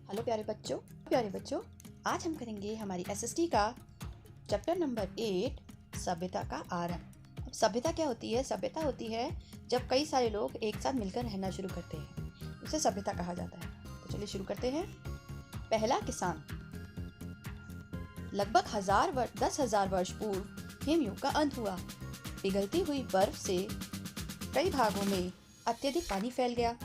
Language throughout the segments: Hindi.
हेलो प्यारे बच्चों, आज हम करेंगे हमारी एसएसटी का चैप्टर नंबर 8 सभ्यता का आरंभ। अब सभ्यता क्या होती है? सभ्यता होती है जब कई सारे लोग एक साथ मिलकर रहना शुरू करते हैं, उसे सभ्यता कहा जाता है। तो चलिए शुरू करते हैं। पहला किसान। लगभग 10,000 वर्ष पूर्व हिमयुग का अंत हुआ। पिघलती हुई बर्फ से कई भागों में अत्यधिक पानी फैल गया।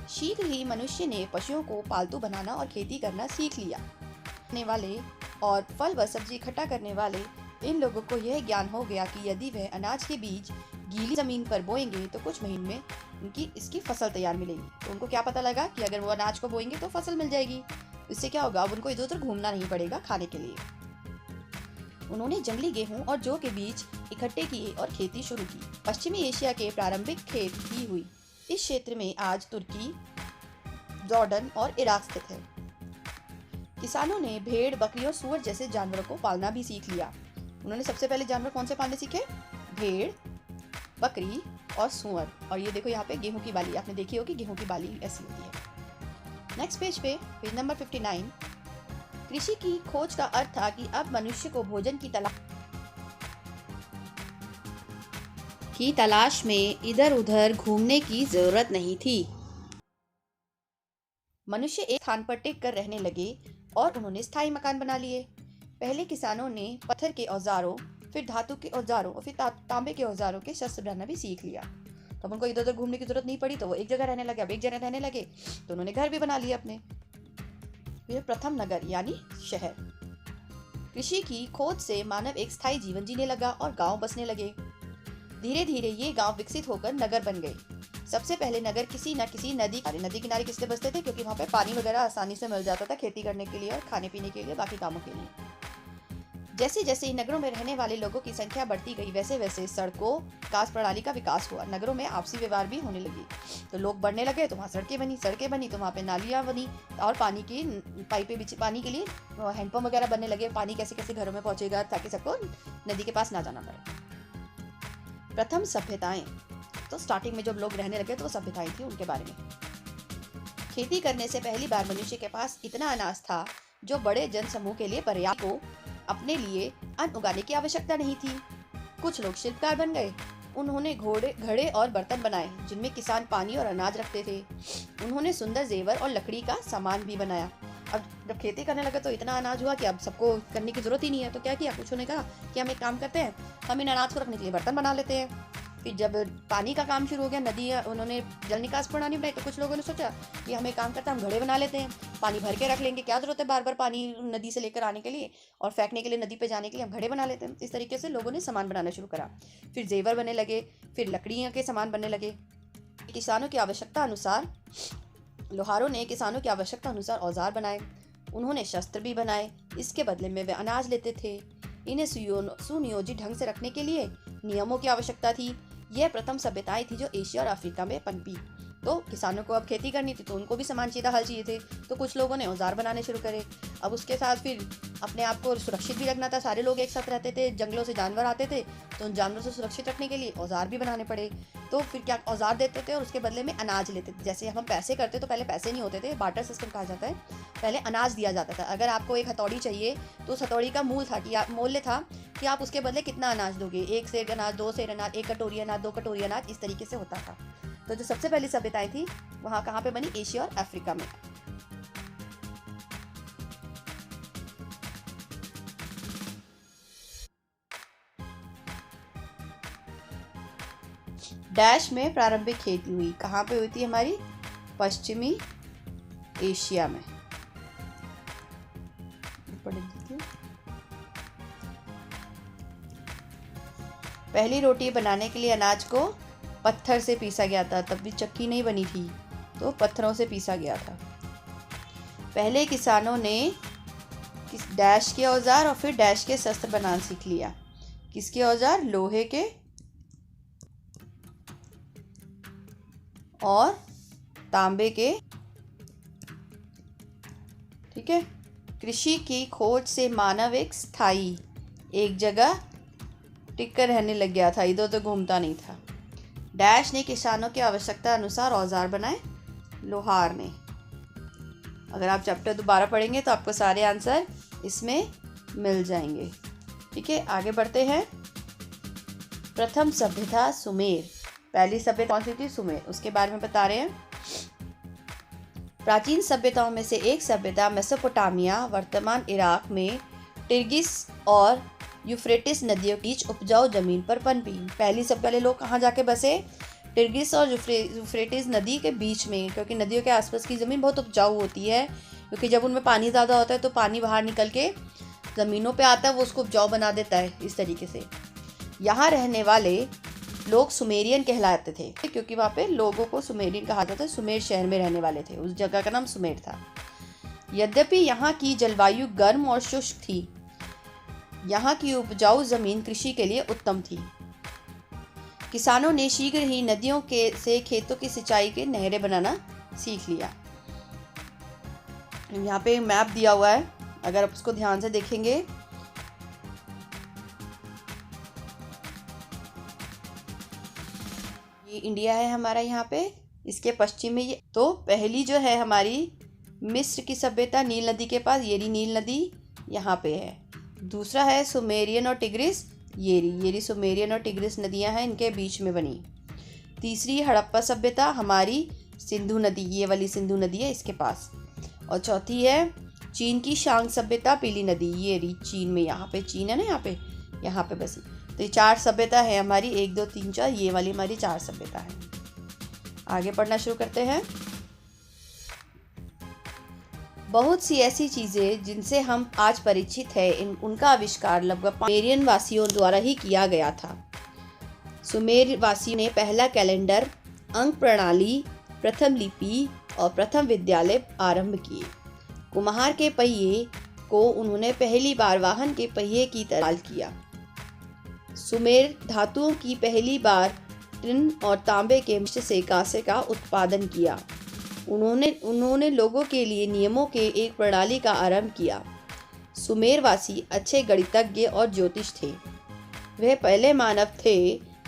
शीघ्र ही मनुष्य ने पशुओं को पालतू बनाना और खेती करना सीख लिया। खाने वाले और फल व सब्जी इकट्ठा करने वाले इन लोगों को यह ज्ञान हो गया कि यदि वह अनाज के बीज गीली जमीन पर बोएंगे तो कुछ महीनों में उनकी इसकी फसल तैयार मिलेगी। तो उनको क्या पता लगा कि अगर वो अनाज को बोएंगे तो फसल मिल जाएगी। इससे क्या होगा? अब उनको इधर उधर घूमना नहीं पड़ेगा खाने के लिए। उन्होंने जंगली गेहूं और जौ के बीज इकट्ठे किए और खेती शुरू की। पश्चिमी एशिया के प्रारंभिक खेती हुई। इस क्षेत्र में आज तुर्की, जॉर्डन और इराक स्थित है। किसानों ने भेड़, बकरी और सूअर जैसे जानवरों को पालना भी सीख लिया। उन्होंने सबसे पहले जानवर कौन से पालने सीखे? भेड़, बकरी और सूअर। और ये देखो यहाँ पे गेहूं की बाली, आपने देखी होगी गेहूं की बाली ऐसी होती है। नेक्स्ट पेज पे, पेज नंबर 59। कृषि की खोज का अर्थ था कि अब मनुष्य को भोजन की तलाश में इधर उधर घूमने की जरूरत नहीं थी। मनुष्य एक स्थान पर टिक कर रहने लगे और उन्होंने स्थायी मकान बना लिए। पहले किसानों ने पत्थर के औजारों, फिर धातु के औजारों और फिर तांबे के औजारों के शस्त्र बनाना भी सीख लिया। तब उनको इधर उधर घूमने की जरूरत नहीं पड़ी, तो वो एक जगह रहने लगे। अब एक जगह रहने लगे तो उन्होंने घर भी बना लिए अपने। फिर प्रथम नगर यानी शहर। कृषि की खोज से मानव एक स्थायी जीवन जीने लगा और गांव बसने लगे। धीरे धीरे ये गांव विकसित होकर नगर बन गए। सबसे पहले नगर किसी न किसी नदी किनारे किसलिए बसते थे? क्योंकि वहाँ पे पानी वगैरह आसानी से मिल जाता था खेती करने के लिए और खाने पीने के लिए, बाकी कामों के लिए। जैसे जैसे इन नगरों में रहने वाले लोगों की संख्या बढ़ती गई, वैसे वैसे सड़कों विकास प्रणाली का विकास हुआ। नगरों में आपसी व्यवहार भी होने लगी। तो लोग बढ़ने लगे तो वहाँ सड़कें बनी तो वहाँ पे नालियाँ बनी और पानी की पाइपें बिछी, पानी के लिए हैंडपम्प वगैरह बनने लगे। पानी कैसे कैसे घरों में पहुँचेगा ताकि सबको नदी के पास ना जाना पड़े। प्रथम सभ्यताएं। तो स्टार्टिंग में जब लोग रहने लगे तो वो सभ्यताएं थी, उनके बारे में। खेती करने से पहली बार मनुष्य के पास इतना अनाज था जो बड़े जनसमूह के लिए पर्याप्त हो। अपने लिए अन्न उगाने की आवश्यकता नहीं थी। कुछ लोग शिल्पकार बन गए। उन्होंने घड़े और बर्तन बनाए जिनमें किसान पानी और अनाज रखते थे। उन्होंने सुंदर जेवर और लकड़ी का सामान भी बनाया। अब जब खेती करने लगे तो इतना अनाज हुआ कि अब सबको करने की जरूरत ही नहीं है। तो क्या किया? कुछ ने कहा कि हम एक काम करते हैं, हम इन अनाज को रखने के लिए बर्तन बना लेते हैं। फिर जब पानी का काम शुरू हो गया, नदी उन्होंने जल निकास प्रणाली बनाई, तो कुछ लोगों ने सोचा कि हम एक काम करते हैं, हम घड़े बना लेते हैं, पानी भर के रख लेंगे। क्या जरूरत है बार बार पानी नदी से लेकर आने के लिए और फेंकने के लिए, नदी पे जाने के लिए हम घड़े बना लेते हैं। इस तरीके से लोगों ने सामान बनाना शुरू करा। फिर जेवर बनने लगे, फिर लकड़ियाँ के सामान बनने लगे। लोहारों ने किसानों की आवश्यकता अनुसार औजार बनाए। उन्होंने शस्त्र भी बनाए। इसके बदले में वे अनाज लेते थे। इन्हें सुनियोजित ढंग से रखने के लिए नियमों की आवश्यकता थी। यह प्रथम सभ्यताएं थी जो एशिया और अफ्रीका में पनपी। तो किसानों को अब खेती करनी थी तो उनको भी सामान चाहिए, हल चाहिए थे। तो कुछ लोगों ने औजार बनाने शुरू करे। अब उसके साथ फिर अपने आप को सुरक्षित भी रखना था। सारे लोग एक साथ रहते थे, जंगलों से जानवर आते थे, तो उन जानवरों से सुरक्षित रखने के लिए औजार भी बनाने पड़े। तो फिर क्या, औजार देते थे और उसके बदले में अनाज लेते थे। जैसे हम पैसे करते तो पहले पैसे नहीं होते थे, बार्टर सिस्टम कहा जाता है। पहले अनाज दिया जाता था। अगर आपको एक हथौड़ी चाहिए तो उस हथौड़ी का मूल्य था कि आप उसके बदले कितना अनाज दोगे। 1 सेर अनाज, 2 सेर अनाज, 1 कटोरी अनाज, 2 कटोरी अनाज, इस तरीके से होता था। तो जो सबसे पहली सभ्यताएं थी वहाँ कहाँ पे बनी? एशिया और अफ्रीका में। डैश में प्रारंभिक खेती हुई। कहाँ पे हुई थी? हमारी पश्चिमी एशिया में। पहली रोटी बनाने के लिए अनाज को पत्थर से पीसा गया था। तब भी चक्की नहीं बनी थी, तो पत्थरों से पीसा गया था। पहले किसानों ने डैश के औजार और फिर डैश के शस्त्र बनाना सीख लिया। किसके औजार? लोहे के और तांबे के। ठीक है। कृषि की खोज से मानव एक जगह टिक कर रहने लग गया था, इधर उधर घूमता नहीं था। डैश ने किसानों की आवश्यकता अनुसार औजार बनाए। लोहार ने अगर आप चैप्टर दोबारा पढ़ेंगे तो आपको सारे आंसर इसमें मिल जाएंगे। ठीक है, आगे बढ़ते हैं। प्रथम सभ्यता सुमेर। पहली सभ्यता कौन सी थी? सुमेर। उसके बारे में बता रहे हैं। प्राचीन सभ्यताओं में से एक सभ्यता मेसोपोटामिया वर्तमान इराक में टिग्रिस और यूफ्रेटिस नदियों के बीच उपजाऊ जमीन पर पनपी। पहली सबसे पहले लोग कहाँ जाके बसे? टिग्रिस और यूफ्रेटिस नदी के बीच में, क्योंकि नदियों के आसपास की ज़मीन बहुत उपजाऊ होती है, क्योंकि जब उनमें पानी ज़्यादा होता है तो पानी बाहर निकल के ज़मीनों पे आता है, वो उसको उपजाऊ बना देता है। इस तरीके से यहाँ रहने वाले लोग सुमेरियन कहलाते थे, क्योंकि वहाँ पे लोगों को सुमेरियन कहा जाता है। सुमेर शहर में रहने वाले थे, उस जगह का नाम सुमेर था। यद्यपि यहाँ की जलवायु गर्म और शुष्क थी, यहाँ की उपजाऊ जमीन कृषि के लिए उत्तम थी। किसानों ने शीघ्र ही नदियों से खेतों की सिंचाई के नहरें बनाना सीख लिया। यहाँ पे मैप दिया हुआ है, अगर आप उसको ध्यान से देखेंगे ये इंडिया है हमारा। यहाँ पे इसके पश्चिम में ये तो पहली जो है हमारी मिस्र की सभ्यता नील नदी के पास, येरी नील नदी यहाँ पे है। दूसरा है सुमेरियन और टिग्रिस, येरी सुमेरियन और टिग्रिस नदियाँ हैं, इनके बीच में बनी। तीसरी हड़प्पा सभ्यता हमारी सिंधु नदी, ये वाली सिंधु नदी है इसके पास। और चौथी है चीन की शांग सभ्यता, पीली नदी, ये रही चीन में, यहाँ पे चीन है ना, यहाँ पे बसी। तो ये 4 सभ्यता है हमारी, 1 2 3 4, ये वाली हमारी 4 सभ्यता है। आगे पढ़ना शुरू करते हैं। बहुत सी ऐसी चीज़ें जिनसे हम आज परिचित हैं, उनका आविष्कार लगभग सुमेरियन वासियों द्वारा ही किया गया था। सुमेर वासियों ने पहला कैलेंडर, अंक प्रणाली, प्रथम लिपि और प्रथम विद्यालय आरंभ किए। कुम्हार के पहिए को उन्होंने पहली बार वाहन के पहिए की तरह इस्तेमाल किया। सुमेर धातुओं की पहली बार टिन और तांबे के मिश्र से कांसे का उत्पादन किया। उन्होंने लोगों के लिए नियमों के एक प्रणाली का आरंभ किया। सुमेरवासी अच्छे गणितज्ञ और ज्योतिष थे। वह पहले मानव थे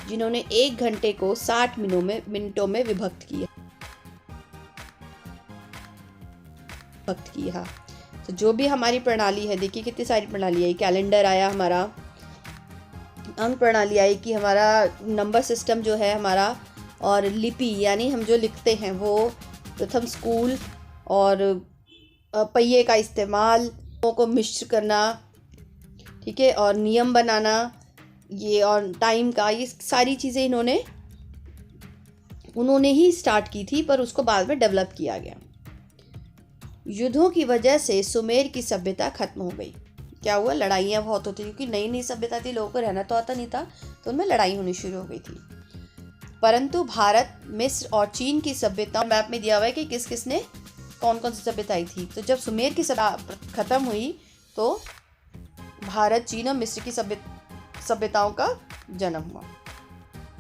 जिन्होंने 1 घंटे को 60 मिनटों में विभक्त किया। तो जो भी हमारी प्रणाली है, देखिए कितनी सारी प्रणाली आई। कैलेंडर आया हमारा, अंक प्रणाली आई कि हमारा नंबर सिस्टम जो है हमारा, और लिपि यानी हम जो लिखते हैं वो, प्रथम स्कूल, और पहिए का इस्तेमाल, को मिश्र करना, ठीक है, और नियम बनाना, ये और टाइम का, ये सारी चीज़ें उन्होंने ही स्टार्ट की थी, पर उसको बाद में डेवलप किया गया। युद्धों की वजह से सुमेर की सभ्यता खत्म हो गई। क्या हुआ? लड़ाइयाँ बहुत होती, क्योंकि नई नई सभ्यता थी, लोगों को रहना तो आता नहीं था, तो उनमें लड़ाई होनी शुरू हो गई थी। परंतु भारत, मिस्र और चीन की सभ्यता मैप में दिया हुआ है कि किस किस ने कौन कौन सी सभ्यता आई थी। तो जब सुमेर की सभ्यता खत्म हुई तो भारत, चीन और मिस्र की सभ्यताओं का जन्म हुआ।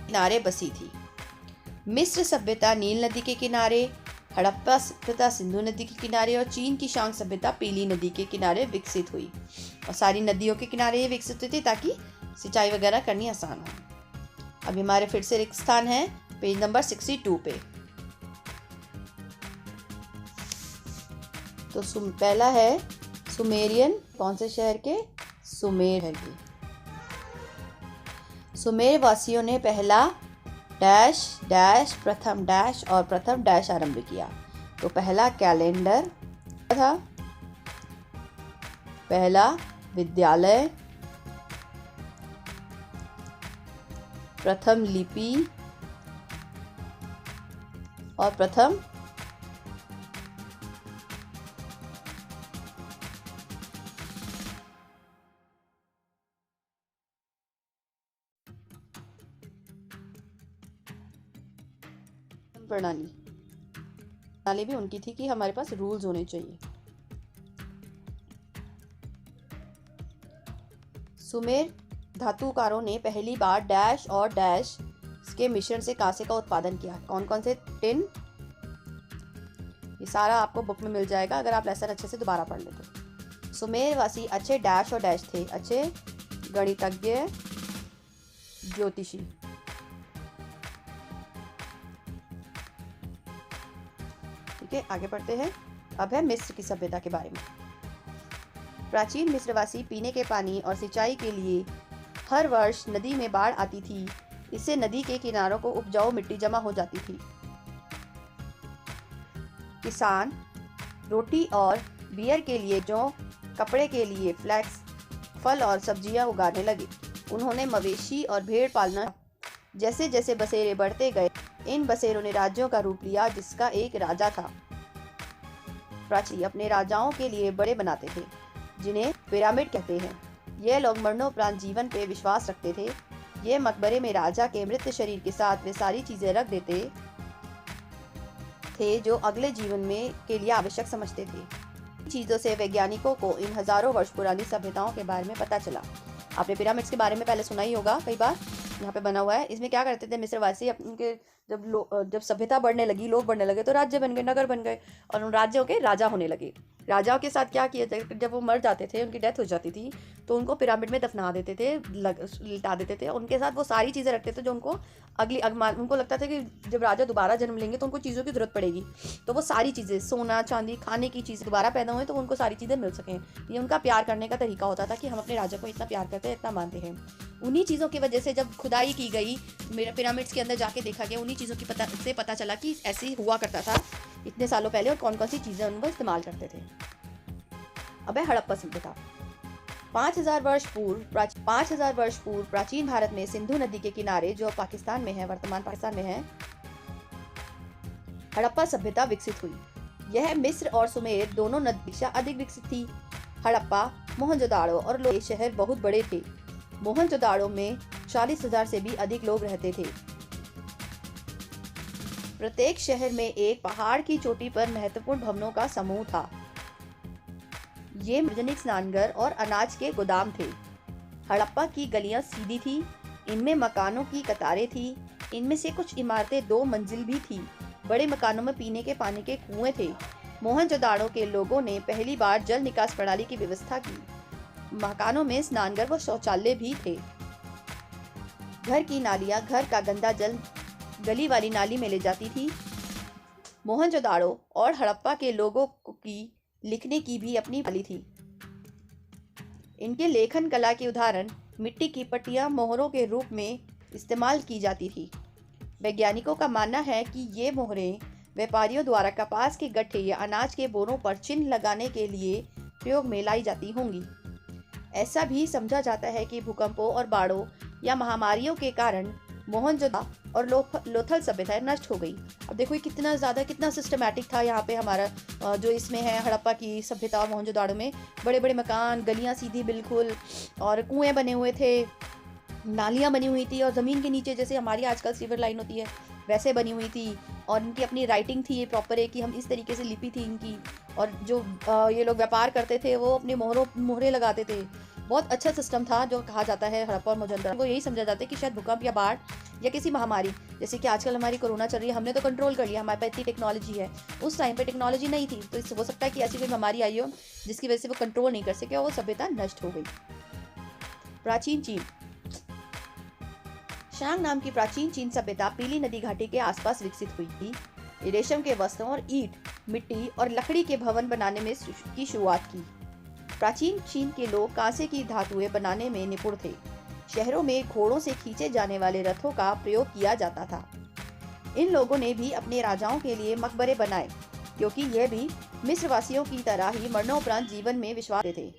किनारे बसी थी। मिस्र सभ्यता नील नदी के किनारे, हड़प्पा सभ्यता सिंधु नदी के किनारे और चीन की शांग सभ्यता पीली नदी के किनारे विकसित हुई। और सारी नदियों के किनारे ये विकसित हुई थी ताकि सिंचाई वगैरह करनी आसान हो। अभी हमारे फिर से रिक्त स्थान है पेज नंबर 62 पे। तो पहला है सुमेरियन, कौन से शहर के? सुमेर है। सुमेर वासियों ने पहला डैश डैश प्रथम डैश और प्रथम डैश आरंभ किया। तो पहला कैलेंडर था, पहला विद्यालय, प्रथम लिपि और प्रथम प्रणाली भी उनकी थी कि हमारे पास रूल्स होने चाहिए। सुमेर धातुकारों ने पहली बार डैश और डैश के मिश्रण से कांसे का उत्पादन किया। कौन कौन से? टिन। ये सारा आपको बुक में मिल जाएगा अगर आप लेसन अच्छे से दोबारा पढ़ लेते तो। सुमेरवासी अच्छे डैश और डैश थे, अच्छे गणितज्ञ, ज्योतिषी। ठीक है, आगे पढ़ते हैं। अब है मिस्र की सभ्यता के बारे में। प्राचीन मिस्रवासी पीने के पानी और सिंचाई के लिए हर वर्ष नदी में बाढ़ आती थी। इससे नदी के किनारों को उपजाऊ मिट्टी जमा हो जाती थी। किसान रोटी और बियर के लिए जौ, कपड़े के लिए फ्लैक्स, फल और सब्जियां उगाने लगे। उन्होंने मवेशी और भेड़ पालना। जैसे जैसे बसेरे बढ़ते गए, इन बसेरों ने राज्यों का रूप लिया जिसका एक राजा था। प्राचीन अपने राजाओं के लिए बड़े बनाते थे, जिन्हें पिरामिड कहते हैं। यह लोग मरणोपरांत जीवन पे विश्वास रखते थे। ये मकबरे में राजा के मृत शरीर के साथ वे सारी चीजें रख देते थे जो अगले जीवन में के लिए आवश्यक समझते थे। इन चीजों से वैज्ञानिकों को इन हजारों वर्ष पुरानी सभ्यताओं के बारे में पता चला। आपने पिरामिड्स के बारे में पहले सुना ही होगा कई बार। यहाँ पे बना हुआ है। इसमें क्या करते थे मिस्रवासी, उनके जब सभ्यता बढ़ने लगी, लोग बढ़ने लगे, तो राज्य बन गए, नगर बन गए और उन राज्यों के राजा होने लगे। राजाओं के साथ क्या किया जाए, जब वो मर जाते थे, उनकी डेथ हो जाती थी, तो उनको पिरामिड में दफना देते थे, लिटा देते थे। उनके साथ वो सारी चीज़ें रखते थे जो उनको उनको लगता था कि जब राजा दोबारा जन्म लेंगे तो उनको चीज़ों की जरूरत पड़ेगी, तो वो सारी चीज़ें, सोना चांदी, खाने की चीज़ दोबारा पैदा हुए तो उनको सारी चीज़ें मिल सकें। ये उनका प्यार करने का तरीका होता था कि हम अपने राजा को इतना प्यार करते हैं, इतना मानते हैं। उन्हीं चीज़ों की वजह से जब खुदाई की गई, मेरा पिरामिड्स के अंदर जाके देखा गया, उन्हीं चीज़ों की पता चला कि ऐसे हुआ करता था इतने सालों पहले और कौन कौन सी चीज़ें उनको इस्तेमाल करते थे। अब है हड़प्पा सभ्यता। 5000 वर्ष पूर्व प्राचीन भारत में सिंधु नदी के किनारे, जो पाकिस्तान में है, वर्तमान पाकिस्तान में है, हड़प्पा सभ्यता विकसित हुई। यह मिस्र और सुमेर दोनों नदी से अधिक विकसित थी। हड़प्पा, मोहनजोदाड़ो और लोग शहर बहुत बड़े थे। मोहनजोदाड़ो में 40,000 से भी अधिक लोग रहते थे। प्रत्येक शहर में एक पहाड़ की चोटी पर महत्वपूर्ण भवनों का समूह था। ये सार्वजनिक स्नानघर और अनाज के गोदाम थे। हड़प्पा की गलियां सीधी थी, इनमें मकानों की कतारें थी। इनमें से कुछ इमारतें 2 मंजिल भी थी। बड़े मकानों में पीने के पानी के कुएं थे। मोहनजोदाड़ो के लोगों ने पहली बार जल निकास प्रणाली की व्यवस्था की। मकानों में स्नानघर व शौचालय भी थे। घर की नालियां, घर का गंदा जल गली वाली नाली में ले जाती थी। मोहनजोदाड़ो और हड़प्पा के लोगों की लिखने की भी अपनी पाली थी। इनके लेखन कला के उदाहरण मिट्टी की पट्टियां मोहरों के रूप में इस्तेमाल की जाती थी। वैज्ञानिकों का मानना है कि ये मोहरें व्यापारियों द्वारा कपास के गट्ठे या अनाज के बोरों पर चिन्ह लगाने के लिए प्रयोग में लाई जाती होंगी। ऐसा भी समझा जाता है कि भूकंपों और बाढ़ों या महामारियों के कारण मोहनजोदाड़ो और लोथल सभ्यताएं नष्ट हो गई। अब देखो ये कितना सिस्टमैटिक था यहाँ पे हमारा जो इसमें है हड़प्पा की सभ्यता। मोहनजोदाड़ो में बड़े बड़े मकान, गलियाँ सीधी बिल्कुल, और कुएं बने हुए थे, नालियाँ बनी हुई थी, और ज़मीन के नीचे जैसे हमारी आजकल सीवर लाइन होती है वैसे बनी हुई थी। और इनकी अपनी राइटिंग थी, ये प्रॉपर है कि हम इस तरीके से लिपि थी इनकी। और जो ये लोग व्यापार करते थे वो अपने मोहरे लगाते थे। बहुत अच्छा सिस्टम था जो कहा जाता है हड़प्पा और मोहनजोदाड़ो को। यही समझा जाता है कि शायद भूकंप या बाढ़ या किसी महामारी, जैसे कि आजकल हमारी कोरोना चल रही है, हमने तो कंट्रोल कर लिया, हमारे पास इतनी टेक्नोलॉजी है। उस टाइम पे टेक्नोलॉजी नहीं थी, तो इससे हो सकता है कि ऐसी कोई बीमारी आई हो जिसकी वजह से वो कंट्रोल नहीं कर सके और वो सभ्यता नष्ट हो गई। प्राचीन चीन। शांग नाम की प्राचीन चीन सभ्यता पीली नदी घाटी के आसपास विकसित हुई थी। रेशम के वस्त्रों और ईंट, मिट्टी और लकड़ी के भवन बनाने में की शुरुआत की। प्राचीन चीन के लोग कांसे की धातुएं बनाने में निपुण थे। शहरों में घोड़ों से खींचे जाने वाले रथों का प्रयोग किया जाता था। इन लोगों ने भी अपने राजाओं के लिए मकबरे बनाए, क्योंकि यह भी मिस्रवासियों की तरह ही मरणोपरांत जीवन में विश्वास थे।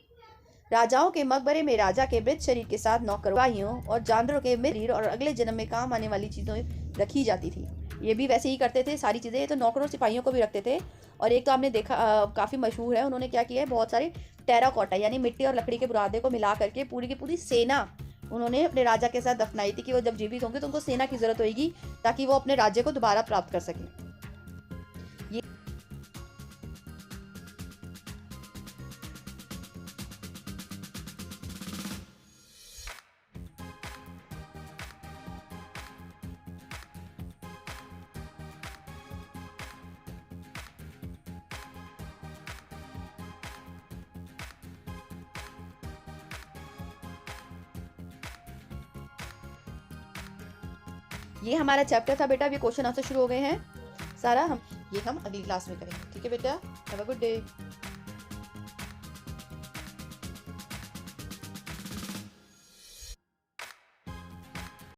राजाओं के मकबरे में राजा के मृत शरीर के साथ नौकरवाहियों और जानवरों के मृत शरीर और अगले जन्म में काम आने वाली चीजें रखी जाती थी। ये भी वैसे ही करते थे सारी चीजें। ये तो नौकरों सिपाहियों को भी रखते थे। और एक तो आपने देखा काफी मशहूर है, उन्होंने क्या किया है, बहुत सारे टेराकोटा यानी मिट्टी और लकड़ी के बुरादे को मिला करके पूरी की पूरी सेना उन्होंने अपने राजा के साथ दफनाई थी कि वो जब जीवित होंगे तो उनको सेना की जरूरत होगी ताकि वो अपने राज्य को दोबारा प्राप्त कर सके। ये हमारा चैप्टर था बेटा। अभी क्वेश्चन आंसर शुरू हो गए हैं सारा। हम ये हम अगली क्लास में करेंगे। ठीक है बेटा, हैव अ गुड डे।